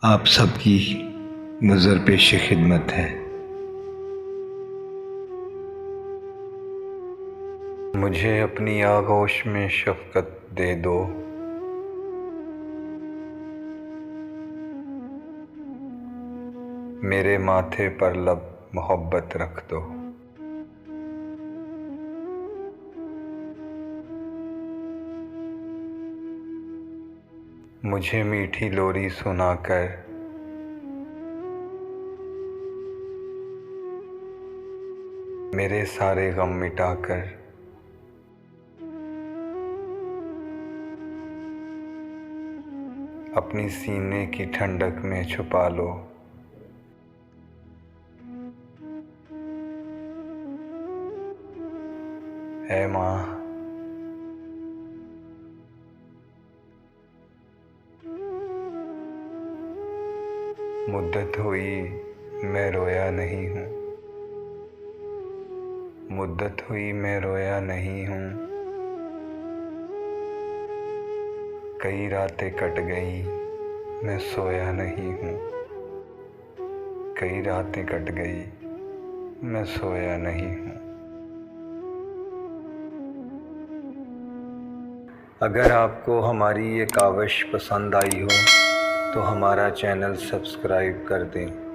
आप सबकी नज़र पेश खिदमत है। मुझे अपनी आगोश में शफ़क़त दे दो, मेरे माथे पर लब मोहब्बत रख दो। मुझे मीठी लोरी सुनाकर मेरे सारे गम मिटाकर अपनी सीने की ठंडक में छुपा लो। ऐ माँ, मुद्दत हुई मैं रोया नहीं हूँ, मुद्दत हुई मैं रोया नहीं हूँ। कई रातें कट गई मैं सोया नहीं हूँ, कई रातें कट गई मैं सोया नहीं हूँ। अगर आपको हमारी ये काविश पसंद आई हो तो हमारा चैनल सब्सक्राइब कर दें।